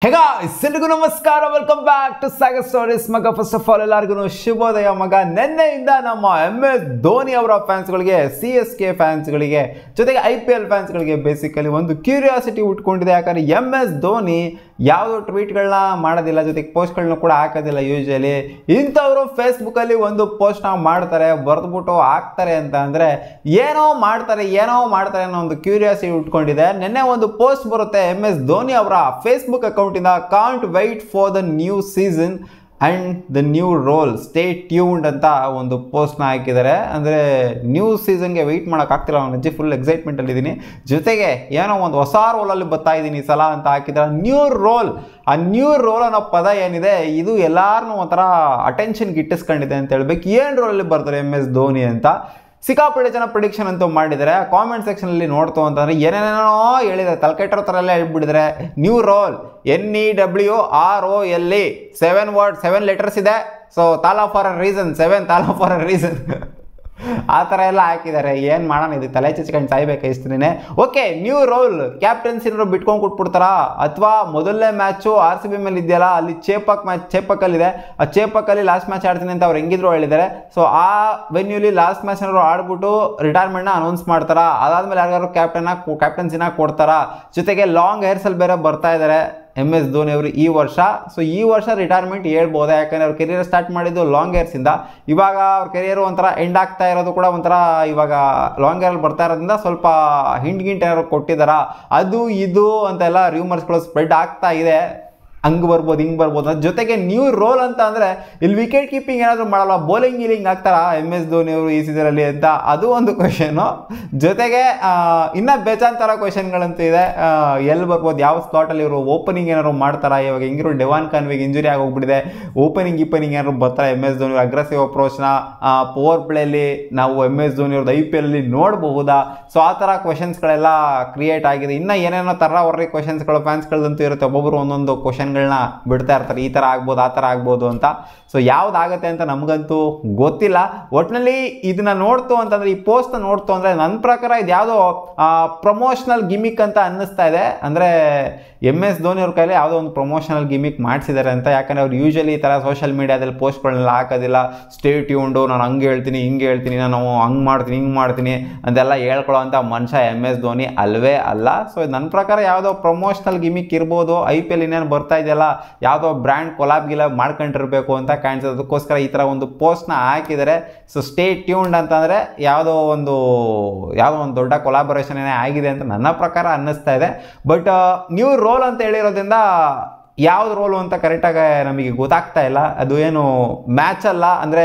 Hey guys, ಎಲ್ರಿಗೂ ನಮಸ್ಕಾರ. Welcome back to Sagar Stories. ಮಗ ಫಸ್ಟ್ ಆಫ್ ಆಲ್ ಎಲ್ಲರಿಗೂ ಶುಭೋದಯ. ಮಗ ನಿನ್ನೆಯಿಂದ ನಮ್ಮ MS ಧೋನಿ ಅವರ ಫ್ಯಾನ್ಸ್ಗಳಿಗೆ, CSK ಫ್ಯಾನ್ಸ್ಗಳಿಗೆ, ಜೊತೆಗೆ IPL ಫ್ಯಾನ್ಸ್ಗಳಿಗೆ ಬೇಸಿಕಲಿ ಒಂದು ಕ್ಯೂರಿಯಾಸಿಟಿ ಉಟ್ಕೊಂಡಿದೆ. ಯಾಕಂದರೆ MS ಧೋನಿ ಯಾವುದೋ ಟ್ವೀಟ್ಗಳನ್ನ ಮಾಡೋದಿಲ್ಲ, ಜೊತೆಗೆ ಪೋಸ್ಟ್ಗಳನ್ನ ಕೂಡ ಹಾಕೋದಿಲ್ಲ ಯೂಶಲಿ. ಇಂಥವರು ಫೇಸ್ಬುಕ್ಕಲ್ಲಿ ಒಂದು ಪೋಸ್ಟ್ನ ಮಾಡ್ತಾರೆ, ಬರೆದ್ಬಿಟ್ಟು ಹಾಕ್ತಾರೆ ಅಂತ ಅಂದರೆ ಏನೋ ಮಾಡ್ತಾರೆ ಅನ್ನೋ ಒಂದು ಕ್ಯೂರಿಯಾಸಿಟಿ ಉಟ್ಕೊಂಡಿದೆ. ನಿನ್ನೆ ಒಂದು ಪೋಸ್ಟ್ ಬರುತ್ತೆ MS ಧೋನಿ ಅವರ ಫೇಸ್ಬುಕ್ ಅಕೌಂಟಿಂದ, can't wait for the new season and the new role, stay tuned ಅಂತ ಒಂದು ಪೋಸ್ಟ್ನ ಹಾಕಿದ್ದಾರೆ. ಅಂದರೆ ನ್ಯೂ ಸೀಸನ್ಗೆ ವೆಯ್ಟ್ ಮಾಡೋಕ್ಕಾಗ್ತಿಲ್ಲ, ನಾನು ಅಜ್ಜಿ ಫುಲ್ ಎಕ್ಸೈಟ್ಮೆಂಟಲ್ಲಿದ್ದೀನಿ. ಜೊತೆಗೆ ಏನೋ ಒಂದು ಹೊಸ ರೋಲಲ್ಲಿ ಬರ್ತಾ ಇದ್ದೀನಿ ಈ ಸಲ ಅಂತ ಹಾಕಿದ್ದಾರೆ. ನ್ಯೂ ರೋಲ್, ಆ ನ್ಯೂ ರೋಲ್ ಅನ್ನೋ ಪದ ಏನಿದೆ ಇದು ಎಲ್ಲಾರನ್ನೂ ಒಂಥರ ಅಟೆನ್ಷನ್ಗೆ ಇಟ್ಟಿಸ್ಕೊಂಡಿದೆ ಅಂತ ಹೇಳ್ಬೇಕು. ಏನು ರೋಲಲ್ಲಿ ಬರ್ತಾರೆ MS ಧೋನಿ ಅಂತ ಸಿಕ್ಕಾಪಟ್ಟೆ ಜನ ಪ್ರಿಡಿಕ್ಷನ್ ಅಂತೂ ಮಾಡಿದ್ದಾರೆ. ಕಾಮೆಂಟ್ ಸೆಕ್ಷನಲ್ಲಿ ನೋಡ್ತು ಅಂತಂದರೆ ಏನೇನೋ ಹೇಳಿದ್ದಾರೆ, ತಲೆಕೆಟ್ಟರೋ ಥರ ಎಲ್ಲ ಹೇಳ್ಬಿಟ್ಟಿದ್ದಾರೆ. ನ್ಯೂ ರೋಲ್ NEWROLE 7 ಲೆಟರ್ಸ್ ಇದೆ. ಸೊ ತಾಲಾ ಫಾರ್ ಅ ರೀಸನ್, 7 ತಾಲಾ ಫಾರ್ ಅ ರೀಸನ್ ಆ ಥರ ಎಲ್ಲ ಹಾಕಿದ್ದಾರೆ. ಏನು ಮಾಡೋಣ, ಇದು ತಲೆ ಚಿಚ್ಕೊಂಡು ಸಾಯ್ಬೇಕು ಇಷ್ಟನೇ. ಓಕೆ, ನ್ಯೂ ರೋಲ್ ಕ್ಯಾಪ್ಟನ್ಸಿನವರು ಬಿಟ್ಕೊಂಡು ಕೊಟ್ಬಿಡ್ತಾರಾ, ಅಥವಾ ಮೊದಲನೇ ಮ್ಯಾಚು RCB ಮೇಲೆ ಇದೆಯಲ್ಲ, ಅಲ್ಲಿ ಚೇಪಕ್ಕಲ್ಲಿದೆ, ಆ ಚೇಪಕ್ಕಲ್ಲಿ ಲಾಸ್ಟ್ ಮ್ಯಾಚ್ ಆಡ್ತೀನಿ ಅಂತ ಅವ್ರು ಹೆಂಗಿದ್ರು ಹೇಳಿದ್ದಾರೆ. ಸೊ ಆ ವೆನ್ಯೂಲಿ ಲಾಸ್ಟ್ ಮ್ಯಾಚ್ನವರು ಆಡ್ಬಿಟ್ಟು ರಿಟೈರ್ಮೆಂಟ್ನ ಅನೌನ್ಸ್ ಮಾಡ್ತಾರಾ. ಅದಾದಮೇಲೆ ಯಾರಿಗಾರು ಕ್ಯಾಪ್ಟನ್ಸಿನ ಕೊಡ್ತಾರಾ. ಜೊತೆಗೆ ಲಾಂಗ್ ಹೇರ್ಸಲ್ಲಿ ಬೇರೆ ಬರ್ತಾ ಇದ್ದಾರೆ MS ಧೋನಿ ಅವರು ಈ ವರ್ಷ. ಸೊ ಈ ವರ್ಷ ರಿಟೈರ್ಮೆಂಟ್ ಹೇಳ್ಬೋದಾ, ಯಾಕಂದರೆ ಅವ್ರ ಕೆರಿಯರ್ ಸ್ಟಾರ್ಟ್ ಮಾಡಿದ್ದು ಲಾಂಗ್ ಹೇರ್ಸಿಂದ. ಇವಾಗ ಅವ್ರ ಕೆರಿಯರು ಒಂಥರ ಎಂಡ್ ಆಗ್ತಾ ಇರೋದು ಕೂಡ ಒಂಥರ ಇವಾಗ ಲಾಂಗ್ ಹೇರಲ್ಲಿ ಬರ್ತಾ ಇರೋದ್ರಿಂದ ಸ್ವಲ್ಪ ಹಿಂಟ್ ಏನಾದ್ರು ಕೊಟ್ಟಿದ್ದಾರಾ, ಅದು ಇದು ಅಂತೆಲ್ಲ ರೂಮರ್ಸ್ಗಳು ಸ್ಪ್ರೆಡ್ ಆಗ್ತಾ ಇದೆ. ಹಂಗೆ ಬರ್ಬೋದು, ಹಿಂಗೆ ಬರ್ಬೋದು. ಜೊತೆಗೆ ನ್ಯೂ ರೋಲ್ ಅಂತ ಅಂದರೆ ಇಲ್ಲಿ ವಿಕೆಟ್ ಕೀಪಿಂಗ್ ಏನಾದರೂ ಮಾಡಲ್ಲ, ಬೌಲಿಂಗ್ ಗೀಲಿಂಗ್ ಆಗ್ತಾರಾ MS ಧೋನಿ ಅವರು ಈ ಸೀಸನಲ್ಲಿ ಅಂತ, ಅದು ಒಂದು ಕ್ವೆಶನು. ಜೊತೆಗೆ ಇನ್ನೂ ಬೇಜಾನ್ತರ ಕ್ವೆಶನ್ಗಳಂತೂ ಇದೆ. ಎಲ್ಲಿ ಬರ್ಬೋದು, ಯಾವ ಸ್ಲಾಟಲ್ಲಿ ಇವರು ಓಪನಿಂಗ್ ಏನಾದ್ರು ಮಾಡ್ತಾರಾ. ಇವಾಗ ಹೆಂಗಿರೋ ಡೆವಾನ್ ಕಾನ್ವಿಗೆ ಇಂಜುರಿ ಆಗೋಗ್ಬಿಟ್ಟಿದೆ, ಓಪನಿಂಗ್ ಏನಾದ್ರು ಬರ್ತಾರೆ MS ಧೋನಿ ಅಗ್ರೆಸಿವ್ ಅಪ್ರೋಚ್ನ ಪವರ್ ಪ್ಲೇಲಿ ನಾವು MS ಧೋನಿ ಅವ್ರದ್ದು IPL ನೋಡಬಹುದಾ. ಸೊ ಆ ಥರ ಕ್ವೆಶನ್ಸ್ಗಳೆಲ್ಲ ಕ್ರಿಯೇಟ್ ಆಗಿದೆ. ಇನ್ನು ಏನೇನೋ ಥರ ಹೊರಗೆ ಕ್ವೆಶನ್ಸ್ಗಳು ಫ್ಯಾನ್ಸ್ಗಳಂತೂ ಇರುತ್ತೆ. ಒಬ್ಬೊಬ್ಬರು ಒಂದೊಂದು ಕ್ವೆಶನ್ಗಳನ್ನ ಬಿಡ್ತಾ ಇರ್ತಾರೆ, ಈ ಥರ ಆಗ್ಬೋದು ಆ ಥರ ಆಗ್ಬೋದು ಅಂತ. ಸೊ ಯಾವುದಾಗತ್ತೆ ಅಂತ ನಮಗಂತೂ ಗೊತ್ತಿಲ್ಲ. ಒಟ್ಟಿನಲ್ಲಿ ಇದನ್ನ ನೋಡ್ತು ಅಂತಂದರೆ, ಈ ಪೋಸ್ಟ್ನ ನೋಡ್ತು ಅಂದರೆ ನನ್ನ ಪ್ರಕಾರ ಇದು ಯಾವುದೋ ಪ್ರಮೋಷನಲ್ ಗಿಮಿಕ್ ಅಂತ ಅನ್ನಿಸ್ತಾ ಇದೆ. ಅಂದರೆ MS ಧೋನಿ ಅವ್ರ ಕೈಲಿ ಯಾವುದೋ ಒಂದು ಪ್ರಮೋಷನಲ್ ಗಿಮಿಕ್ ಮಾಡಿಸಿದ್ದಾರೆ ಅಂತ. ಯಾಕಂದರೆ ಅವ್ರು ಯೂಶಲಿ ಈ ಥರ ಸೋಷಿಯಲ್ ಮೀಡಿಯಾದಲ್ಲಿ ಪೋಸ್ಟ್ಗಳನ್ನೆಲ್ಲ ಹಾಕೋದಿಲ್ಲ. ಸ್ಟೇ ಟ್ಯೂನ್ಡು, ನಾನು ಹಂಗೆ ಹೇಳ್ತೀನಿ ಹಿಂಗೆ ಹೇಳ್ತೀನಿ, ನಾನು ಹಂಗೆ ಮಾಡ್ತೀನಿ ಹಿಂಗೆ ಮಾಡ್ತೀನಿ ಅಂತೆಲ್ಲ ಹೇಳ್ಕೊಳ್ಳೋ ಅಂಥ ಮನುಷ್ಯ MS ಧೋನಿ ಅಲ್ವೇ ಅಲ್ಲ. ಸೊ ನನ್ನ ಪ್ರಕಾರ ಯಾವುದೋ ಪ್ರಮೋಷನಲ್ ಗಿಮಿಕ್ ಇರ್ಬೋದು. IPL ಇನ್ನೇನು ಬರ್ತಾ ಇದೆಯಲ್ಲ, ಯಾವುದೋ ಬ್ರ್ಯಾಂಡ್ ಕೊಲಾಬ್ ಮಾಡ್ಕೊಂಡಿರಬೇಕು ಅಂತ ಕಾಣಿಸೋದು. ಅದಕ್ಕೋಸ್ಕರ ಈ ಥರ ಒಂದು ಪೋಸ್ಟ್ನ ಹಾಕಿದ್ದಾರೆ. ಸೊ ಸ್ಟೇ ಟ್ಯೂನ್ಡ್ ಅಂತಂದರೆ ಯಾವುದೋ ಒಂದು ದೊಡ್ಡ ಕೊಲಾಬರೇಷನ್ ಏನೇ ಆಗಿದೆ ಅಂತ ನನ್ನ ಪ್ರಕಾರ ಅನ್ನಿಸ್ತಾ ಇದೆ. ಬಟ್ ನ್ಯೂ ರೋಲ್ ಅಂತ ಹೇಳಿರೋದ್ರಿಂದ ಯಾವ್ದು ರೋಲು ಅಂತ ಕರೆಕ್ಟಾಗಿ ನಮಗೆ ಗೊತ್ತಾಗ್ತಾ ಇಲ್ಲ. ಅದು ಏನು ಮ್ಯಾಚ್ ಅಲ್ಲ, ಅಂದರೆ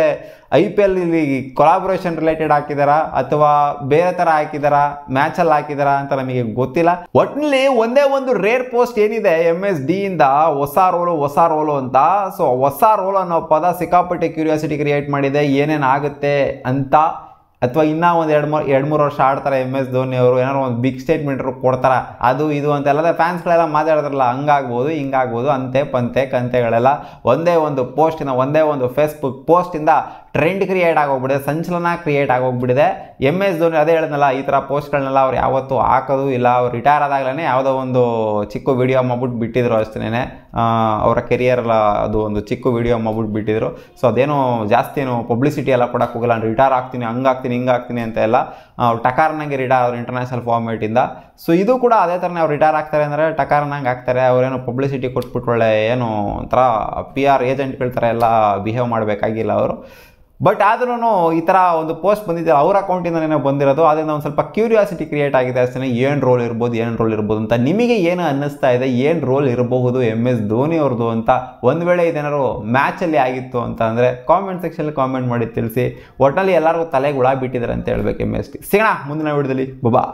IPL ಇಲ್ಲಿ ಕೊಲಾಬ್ರೇಷನ್ ರಿಲೇಟೆಡ್ ಹಾಕಿದಾರಾ ಅಥವಾ ಬೇರೆ ಥರ ಹಾಕಿದಾರಾ, ಮ್ಯಾಚಲ್ಲಿ ಹಾಕಿದಾರಾ ಅಂತ ನಮಗೆ ಗೊತ್ತಿಲ್ಲ. ಒಟ್ಟಿನಲ್ಲಿ ಒಂದೇ ಒಂದು ರೇರ್ ಪೋಸ್ಟ್ ಏನಿದೆ MSD ಇಂದ, ಹೊಸ ರೋಲು ಅಂತ. ಸೊ ಹೊಸ ರೋಲ್ ಅನ್ನೋ ಪದ ಸಿಕ್ಕಾಪಟ್ಟೆ ಕ್ಯೂರಿಯಾಸಿಟಿ ಕ್ರಿಯೇಟ್ ಮಾಡಿದೆ. ಏನೇನು ಆಗುತ್ತೆ ಅಂತ, ಅಥವಾ ಇನ್ನೂ ಒಂದು 2-3 ವರ್ಷ ಆಡ್ತಾರೆ MS ಧೋನಿ ಅವರು, ಏನಾದ್ರು ಒಂದು ಬಿಗ್ ಸ್ಟೇಟ್ಮೆಂಟ್ ಕೊಡ್ತಾರೆ, ಅದು ಇದು ಅಂತೆಲ್ಲ ಫ್ಯಾನ್ಸ್ಗಳೆಲ್ಲ ಮಾತಾಡ್ತಾರಲ್ಲ, ಹಂಗಾಗ್ಬೋದು ಹಿಂಗಾಗ್ಬೋದು ಅಂತೆ ಪಂತೆ ಕಂತೆಗಳೆಲ್ಲ ಒಂದೇ ಒಂದು ಪೋಸ್ಟಿಂದ, ಒಂದೇ ಒಂದು ಫೇಸ್ಬುಕ್ ಪೋಸ್ಟಿಂದ ಟ್ರೆಂಡ್ ಕ್ರಿಯೇಟ್ ಆಗೋಗ್ಬಿಟ್ಟಿದೆ, ಸಂಚಲನ ಕ್ರಿಯೇಟ್ ಆಗೋಗ್ಬಿಟ್ಟಿದೆ. MS ಧೋನಿ ಅದೇ ಹೇಳಿದ್ನಲ್ಲ, ಈ ಥರ ಪೋಸ್ಟ್ಗಳನ್ನೆಲ್ಲ ಅವ್ರು ಯಾವತ್ತೂ ಹಾಕೋದು ಇಲ್ಲ. ಅವ್ರು ರಿಟೈರ್ ಆದಾಗಲೇ ಯಾವುದೋ ಒಂದು ಚಿಕ್ಕ ವಿಡಿಯೋ ಮಾಡ್ಬಿಟ್ಟು ಬಿಟ್ಟಿದ್ರು ಅಷ್ಟೇ. ಅವರ ಕೆರಿಯರೆಲ್ಲ ಅದು ಒಂದು ಚಿಕ್ಕ ವಿಡಿಯೋ ಮಾಡ್ಬಿಟ್ಟು ಬಿಟ್ಟಿದ್ರು. ಸೊ ಅದೇನು ಜಾಸ್ತಿ ಏನು ಪಬ್ಲಿಸಿಟಿ ಎಲ್ಲ ಕೊಡೋಕೆ ಹೋಗಲ್ಲ, ನಾನು ರಿಟೈರ್ ಆಗ್ತೀನಿ ಹಂಗಾಗ್ತೀನಿ ಹಿಂಗಾಗ್ತೀನಿ ಅಂತ ಎಲ್ಲ. ಟಕಾರ್ನಂಗೆ ರಿಟೈರ್ ಆದರು ಇಂಟರ್ನ್ಯಾಷನಲ್ ಫಾರ್ಮೇಟಿಂದ. ಸೊ ಇದು ಕೂಡ ಅದೇ ಥರನೇ ಅವ್ರು ರಿಟೈರ್ ಆಗ್ತಾರೆ ಅಂದರೆ ಟಕಾರ್ನಂಗೆ ಆಗ್ತಾರೆ. ಅವರೇನು ಪಬ್ಲಿಸಿಟಿ ಕೊಟ್ಬಿಟ್ಟು ಒಳ್ಳೆ ಏನು ಒಂಥರ PR ಏಜೆಂಟ್ಗಳ ಥರ ಎಲ್ಲ ಬಿಹೇವ್ ಮಾಡಬೇಕಾಗಿಲ್ಲ ಅವರು. ಬಟ್ ಆದ್ರೂ ಈ ಥರ ಒಂದು ಪೋಸ್ಟ್ ಬಂದಿದೆ, ಅವ್ರ ಅಕೌಂಟಿಂದನೇ ಬಂದಿರೋದು. ಅದರಿಂದ ಒಂದು ಸ್ವಲ್ಪ ಕ್ಯೂರಿಯಾಸಿಟಿ ಕ್ರಿಯೇಟ್ ಆಗಿದೆ ಅಷ್ಟೇ. ಏನು ರೋಲ್ ಇರ್ಬೋದು ಅಂತ ನಿಮಗೆ ಏನು ಅನ್ನಿಸ್ತಾ ಇದೆ, ಏನು ರೋಲ್ ಇರಬಹುದು MS ಧೋನಿ ಅವ್ರದ್ದು ಅಂತ. ಒಂದು ವೇಳೆ ಇದೇನಾದ್ರು ಮ್ಯಾಚಲ್ಲಿ ಆಗಿತ್ತು ಅಂತ ಅಂದರೆ ಕಾಮೆಂಟ್ ಸೆಕ್ಷನಲ್ಲಿ ಕಾಮೆಂಟ್ ಮಾಡಿ ತಿಳಿಸಿ. ಒಟ್ಟಿನಲ್ಲಿ ಎಲ್ಲರಿಗೂ ತಲೆಗೆ ಹುಳ ಬಿಟ್ಟಿದ್ದಾರೆ ಅಂತ ಹೇಳ್ಬೇಕು MSD. ಸಿಗೋಣ ಮುಂದಿನ ವಿಡಿಯೋದಲ್ಲಿ. ಬಾ.